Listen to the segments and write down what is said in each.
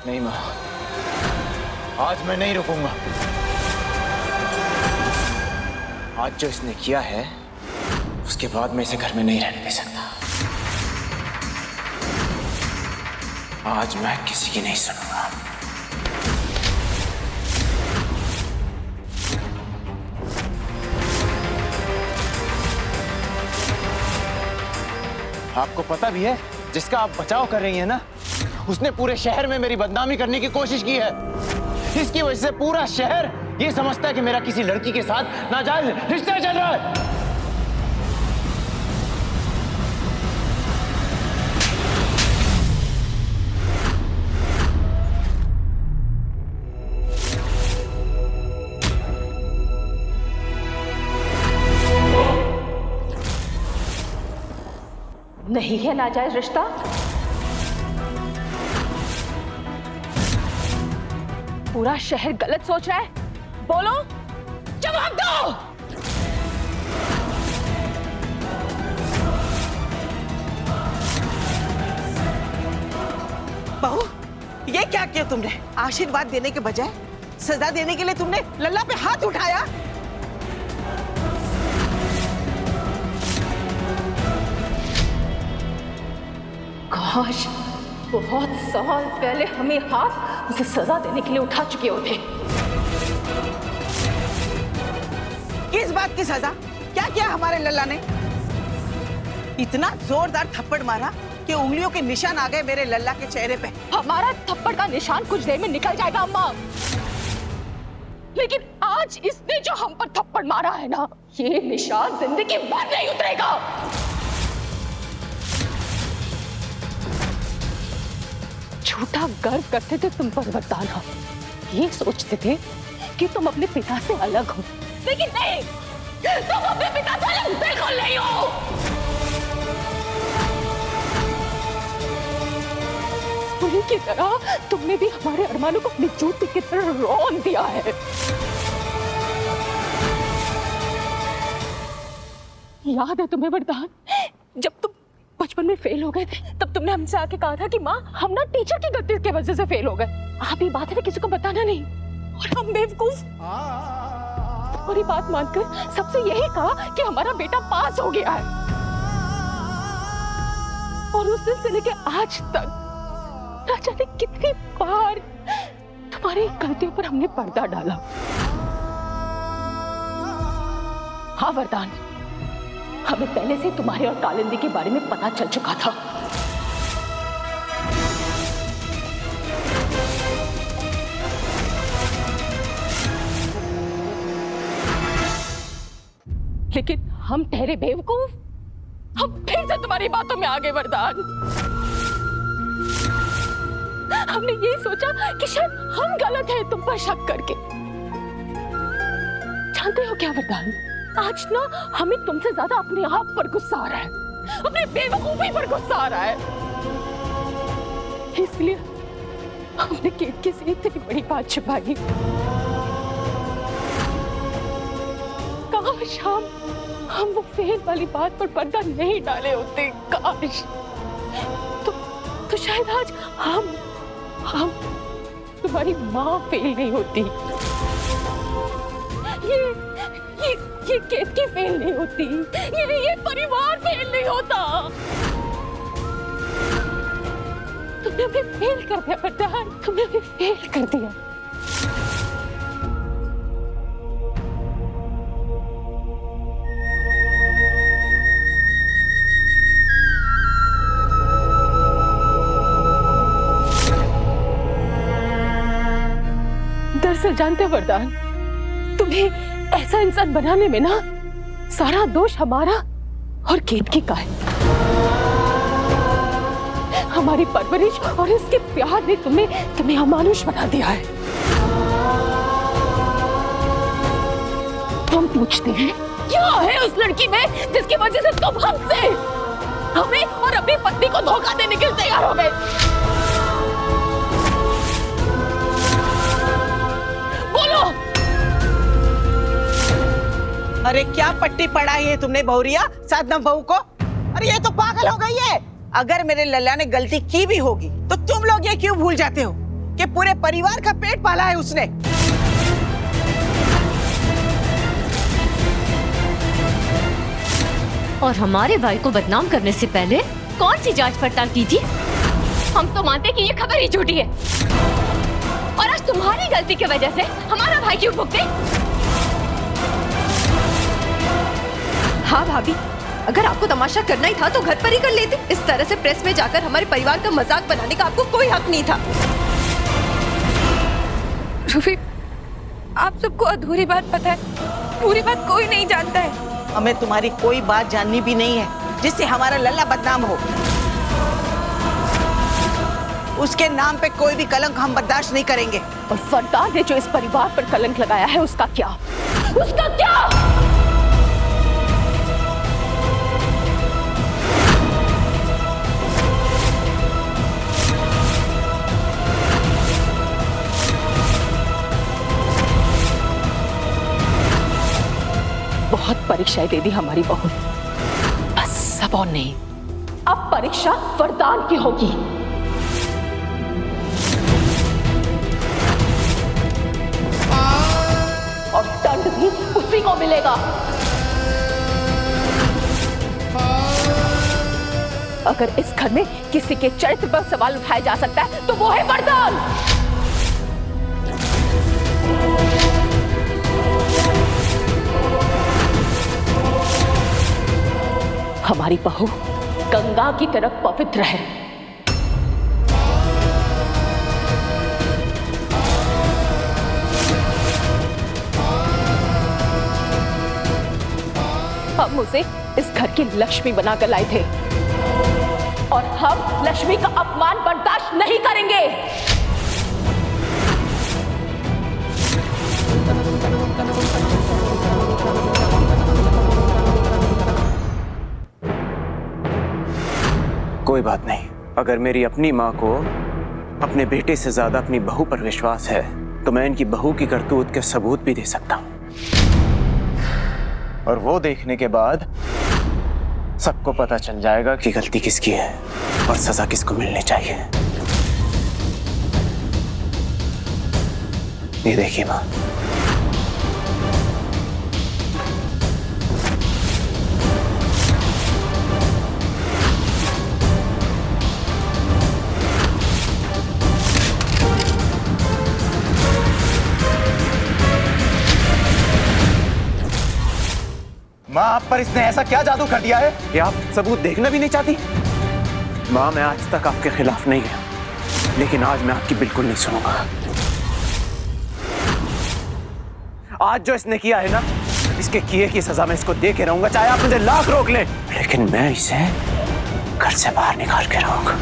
नहीं माँ, आज मैं नहीं रुकूंगा। आज जो इसने किया है उसके बाद मैं इसे घर में नहीं रहने दे सकता। आज मैं किसी की नहीं सुनूंगा। आपको पता भी है जिसका आप बचाव कर रही हैं ना, उसने पूरे शहर में मेरी बदनामी करने की कोशिश की है। इसकी वजह से पूरा शहर ये समझता है कि मेरा किसी लड़की के साथ नाजायज रिश्ता चल रहा है। नहीं है नाजायज रिश्ता। पूरा शहर गलत सोच रहा है। बोलो, जवाब दो। बहू, ये क्या किया तुमने? आशीर्वाद देने के बजाय सजा देने के लिए तुमने लल्ला पे हाथ उठाया। काश बहुत साल पहले हमें हाथ उसे सजा देने के लिए उठा चुके होते। किस बात की सजा? क्या किया हमारे लल्ला ने? इतना जोरदार थप्पड़ मारा कि उंगलियों के निशान आ गए मेरे लल्ला के चेहरे पे। हमारा थप्पड़ का निशान कुछ देर में निकल जाएगा अम्मा, लेकिन आज इसने जो हम पर थप्पड़ मारा है ना, ये निशान जिंदगी भर नहीं उतरेगा। झूठा गर्व करते थे तुम पर वरदाना। ये सोचते थे कि तुम अपने पिता से अलग हो, लेकिन नहीं, तुम अपने पिता से अलग बिल्कुल नहीं हो। उन्हीं की तरह तुमने भी हमारे अरमानों को अपनी जूती की तरह रौंद दिया है। याद है तुम्हें वरदान, जब तुम बचपन में फेल हो गए थे, तब तुमने हमसे आके कहा था कि माँ, हम ना टीचर की गलती की वजह से फेल हो गए। आप ये बात है ना किसी को बताना नहीं। और हम बेवकूफ तुम्हारी बात मानकर सबसे यही कहा कि हमारा बेटा पास हो गया है। और उस दिन से लेके आज तक ना जाने कितनी बार तुम्हारी गलतियों पर हमने पर्दा डाला। हाँ वरदान, हमें पहले से तुम्हारे और कालिंदी के बारे में पता चल चुका था। लेकिन हम ठहरे बेवकूफ, हम फिर से तुम्हारी बातों में आ गए वरदान। हमने यही सोचा कि शायद हम गलत हैं तुम पर शक करके। जानते हो क्या वरदान, आज ना हमें तुमसे ज्यादा अपने आप पर गुस्सा आ रहा है, अपने बेवकूफी पर गुस्सा आ रहा है। इसलिए हमने केतकी से इतनी बड़ी बात छुपाई। काश हम वो फेल वाली बात पर पर्दा नहीं डाले होते। काश तो शायद आज हम तुम्हारी माँ फेल नहीं होती, ये केतकी फेल नहीं होती, ये परिवार फेल नहीं होता। तुमने भी फेल कर दिया वरदान, तुमने भी फेल कर दिया। दरअसल जानते हो वरदान, तुम्हें ऐसा इंसान बनाने में ना सारा दोष हमारा और केतकी का है। हमारी परवरिश और इसके प्यार ने तुम्हें अमानुष बना दिया है। हम पूछते हैं क्या है उस लड़की में जिसकी वजह से तुम हमसे, हमें और अपनी पत्नी को धोखा देने के लिए तैयार हो गए? बोलो। अरे क्या पट्टी पढ़ाई है तुमने बहुरिया साधना बहू को? अरे ये तो पागल हो गई है। अगर मेरे लल्ला ने गलती की भी होगी तो तुम लोग ये क्यों भूल जाते हो कि पूरे परिवार का पेट पाला है उसने। और हमारे भाई को बदनाम करने से पहले कौन सी जांच पड़ताल की थी? हम तो मानते कि ये खबर ही झूठी है और आज तुम्हारी गलती की वजह से हमारा भाई क्यों भुगते? हाँ भाभी, अगर आपको तमाशा करना ही था तो घर पर ही कर लेते। इस तरह से प्रेस में जाकर हमारे परिवार का मजाक बनाने का आपको कोई हक नहीं था। रूबी, आप सबको अधूरी बात पता है, पूरी बात कोई नहीं जानता है। हमें तुम्हारी कोई बात जाननी भी नहीं है जिससे हमारा लल्ला बदनाम हो। उसके नाम पे कोई भी कलंक हम बर्दाश्त नहीं करेंगे। और फरदान ने जो इस परिवार पर कलंक लगाया है उसका क्या? उसका क्या? बहुत परीक्षाएं दे दी हमारी बहू ने, बस सब और नहीं। अब परीक्षा वरदान की होगी। और दंड भी उसी को मिलेगा। अगर इस घर में किसी के चरित्र पर सवाल उठाया जा सकता है तो वो है वरदान। हमारी बहू गंगा की तरह पवित्र है। हम उसे इस घर की लक्ष्मी बनाकर लाए थे और हम लक्ष्मी का अपमान बर्दाश्त नहीं करेंगे। कोई बात नहीं, अगर मेरी अपनी माँ को अपने बेटे से ज्यादा अपनी बहू पर विश्वास है तो मैं इनकी बहू की करतूत के सबूत भी दे सकता हूँ। और वो देखने के बाद सबको पता चल जाएगा कि गलती किसकी है और सजा किसको मिलनी चाहिए। ये देखिए माँ, माँ आप पर इसने ऐसा क्या जादू कर दिया है कि आप सबूत देखना भी नहीं चाहती? माँ मैं आज तक आपके खिलाफ नहीं गया, लेकिन आज मैं आपकी बिल्कुल नहीं सुनूंगा। आज जो इसने किया है ना, इसके किए की सजा मैं इसको दे के रहूंगा, चाहे आप मुझे लाख रोक लें, लेकिन मैं इसे घर से बाहर निकाल के रहूंगा।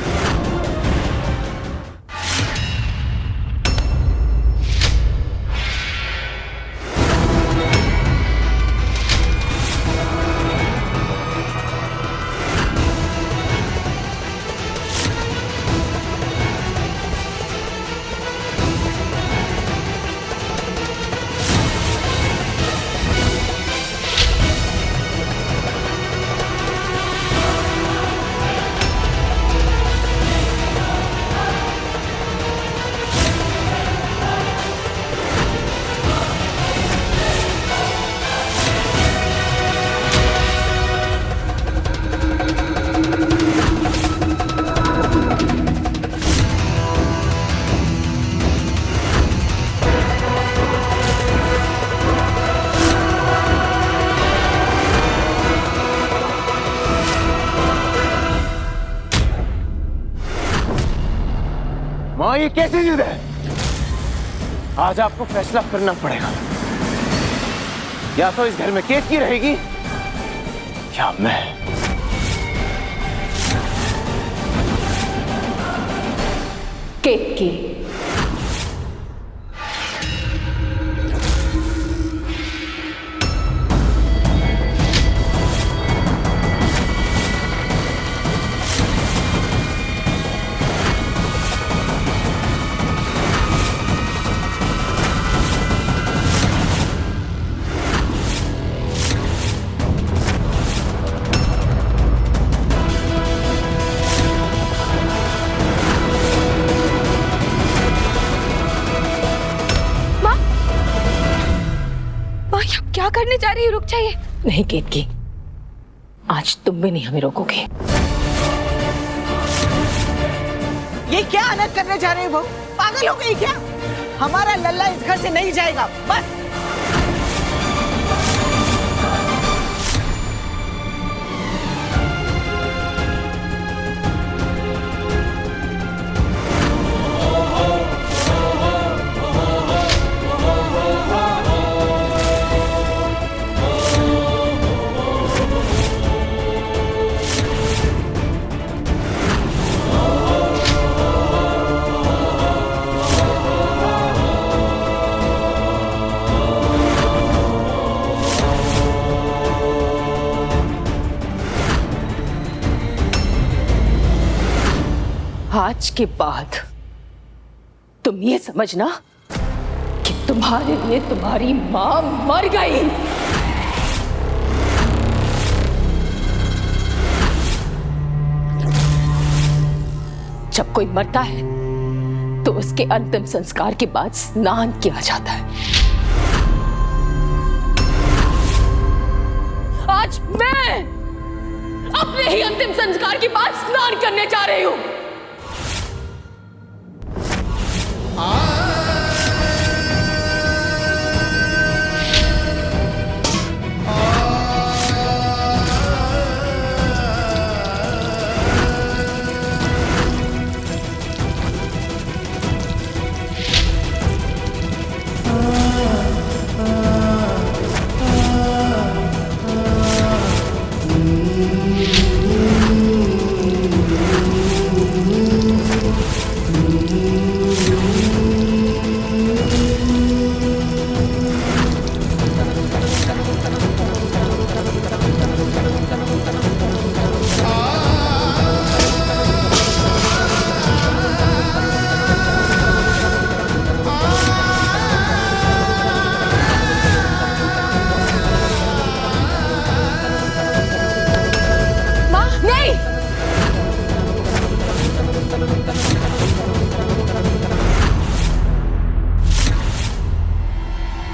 माँ ये कैसी जिद है? आज आपको फैसला करना पड़ेगा, या तो इस घर में केतकी रहेगी या मैं। केतकी। क्या करने जा रही है? रुक जाइए। नहीं केतकी, आज तुम भी नहीं हमें रोकोगे। ये क्या अनर्थ करने जा रहे हो? पागल हो गई क्या? हमारा लल्ला इस घर से नहीं जाएगा, बस। आज के बाद तुम ये समझना कि तुम्हारे लिए तुम्हारी मां मर गई। जब कोई मरता है तो उसके अंतिम संस्कार के बाद स्नान किया जाता है। आज मैं अपने ही अंतिम संस्कार के बाद स्नान करने जा रही हूं।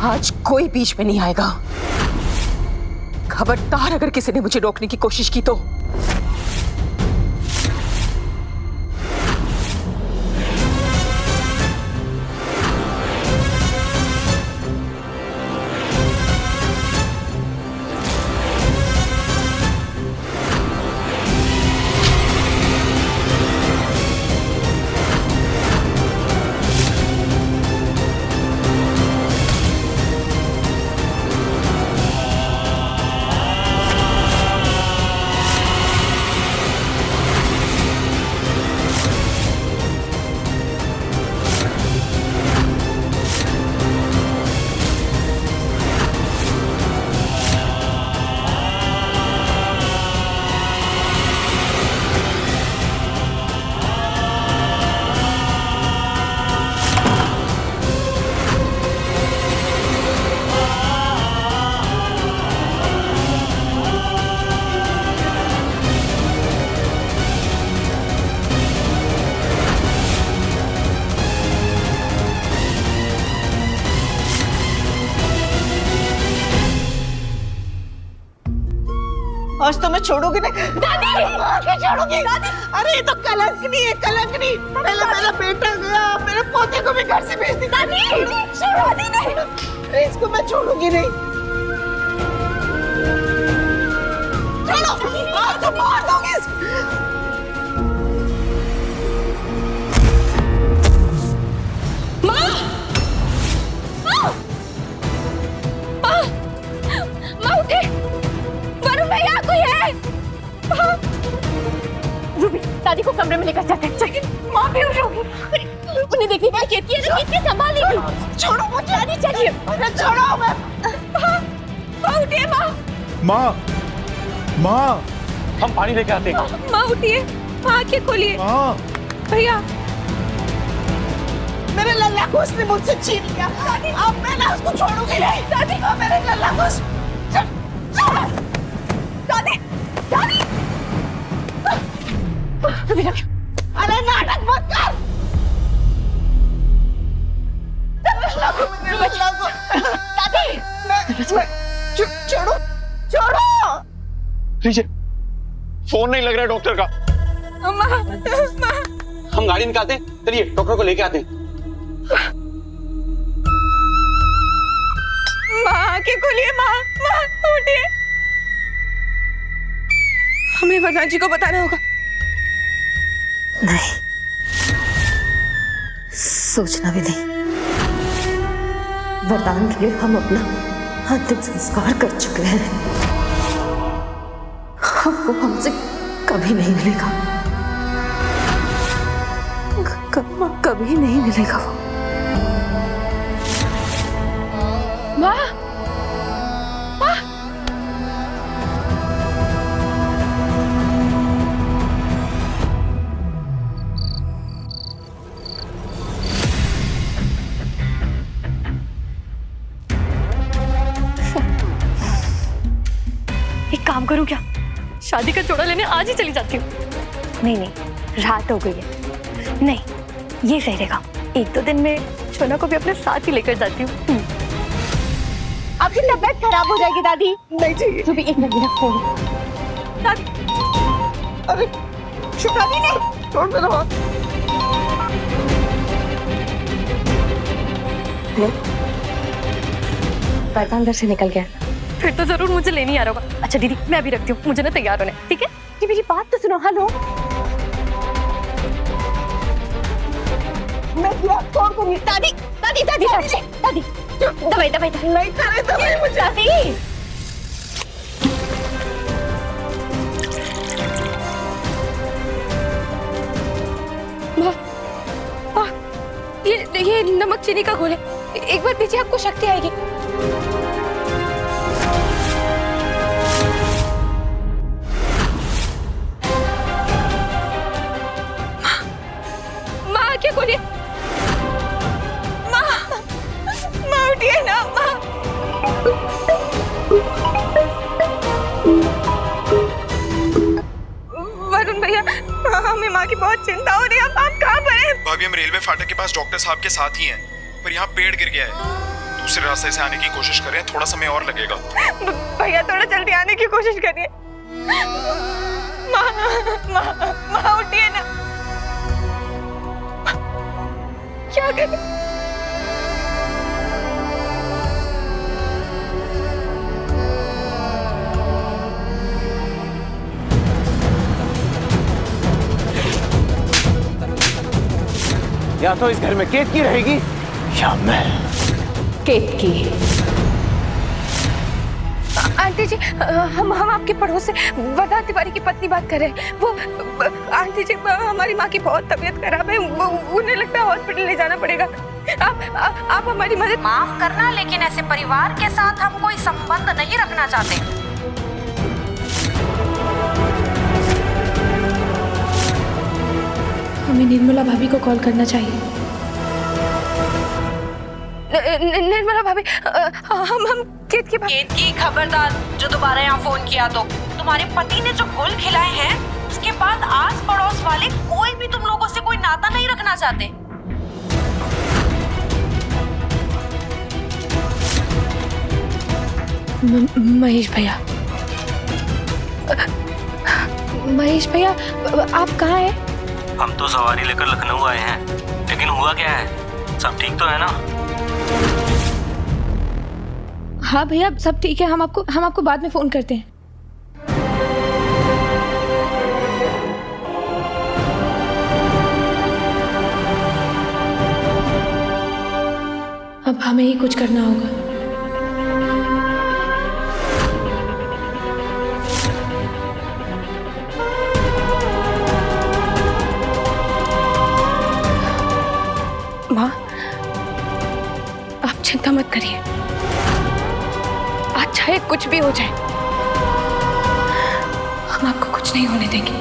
आज कोई बीच में नहीं आएगा। खबरदार अगर किसी ने मुझे रोकने की कोशिश की तो। आज तो मैं छोड़ूंगी नहीं। दादी, मैं छोड़ूंगी। दादी, अरे ये तो कलंकनी है, कलंकनी। पहले मेरा बेटा गया, मेरे पोते को भी घर से भेज दी। दादी, दादी नहीं, अरे इसको मैं छोड़ूंगी नहीं। छोड़ो, आज तो मार दूंगी इसको। माँ, माँ उठे। यहाँ कोई है? रूबी, दादी को कमरे में लेकर जाते हैं। चलिए, माँ भी उठ जाओगी। उन्हें देखनी बात कहती है ना, कितनी संभालेगी। छोड़ो मुझे, दादी चलिए। अरे छोड़ो मैं। माँ उठिए, माँ। माँ, माँ, हम पानी लेके आते हैं। माँ उठिए, माँ आंखें खोलिए। माँ, भैया, मेरे लल्ला को उसने मुझसे छीन लिया। अब मैं ना उसको छोड़ूंगी नहीं। दादी, मेरे लल्ला को छोड़ो। दादी, दादी, अरे नाटक मत कर। दादी, छोड़ो छोड़ो। लीजिए, फोन नहीं लग रहा है डॉक्टर का। हम गाड़ी निकालते हैं, चलिए डॉक्टर को लेके आते हैं। माँ आंखें खोलिए, माँ माँ उठिए। हमें वरदान जी को बताना होगा। नहीं, सोचना भी नहीं। वरदान के लिए हम अपना अंतिम संस्कार कर चुके हैं। अब वो हमसे कभी नहीं मिलेगा, कभी नहीं मिलेगा वो। माँ, माँ, एक काम करूं क्या, शादी का जोड़ा लेने आज ही चली जाती हूँ। नहीं नहीं, रात हो गई है। नहीं, ये सही रहेगा। 1-2 दिन में शोना को भी अपने साथ ही लेकर जाती हूँ। आपकी तबीयत खराब हो जाएगी दादी। नहीं चाहिए। तू भी 1 मिनट मेरा फोन। दादी, अरे दादी नहीं, छोड़ मेरा हाथ। वरदान अंदर से निकल गया, फिर तो जरूर मुझे लेने आ रहा होगा। अच्छा दीदी, मैं अभी रखती हूँ, मुझे ना तैयार होने, ठीक है? जी मेरी बात तो सुनो। हेलो, मैं दिया छोड़ दूंगी। दादी दादी दादी दादी दादी, दवाई दवाई दवाई। नहीं करे दवाई मुझे। दादी, माँ, ये नमक चीनी का घोल है, एक बार पीछे आपको शक्ति आएगी। माँ आंखें खोलिए। माँ उठिए ना माँ। वरुण भैया, हमें माँ की बहुत चिंता हो रही है। आप कहाँ पर हैं? भाभी, हम रेलवे फाटक के पास डॉक्टर साहब के साथ ही हैं, पर यहाँ पेड़ गिर गया है। दूसरे रास्ते से आने की कोशिश कर रहे हैं, थोड़ा समय और लगेगा। भैया थोड़ा जल्दी आने की कोशिश करिए। माँ उठिए ना। क्या करें? या तो इस घर में केतकी रहेगी या मैं। केतकी। आंटी जी, हम आपके पड़ोस से वरदान तिवारी की पत्नी बात कर रहे हैं। वो आंटी जी, हमारी माँ की बहुत तबीयत खराब है, उन्हें लगता है हॉस्पिटल ले जाना पड़ेगा। आप हमारी मदद। माफ करना, लेकिन ऐसे परिवार के साथ हम कोई संबंध नहीं रखना चाहते। हमें निर्मला भाभी को कॉल करना चाहिए। निर्मला भाभी, हम केतकी, खबरदार, जो दोबारा यहाँ फोन किया तो तुम्हारे पति ने जो घोल खिलाए हैं, उसके बाद आस पड़ोस वाले कोई भी तुम लोगों से कोई नाता नहीं रखना चाहते। महेश भैया, आप कहाँ हैं? हम तो सवारी लेकर लखनऊ आए हैं, लेकिन हुआ क्या है? सब ठीक तो है ना? हाँ भैया, सब ठीक है। हम आपको बाद में फोन करते हैं। अब हमें ही कुछ करना होगा। माँ, आप चिंता मत करिए, आज चाहे कुछ भी हो जाए, हम आपको कुछ नहीं होने देंगे।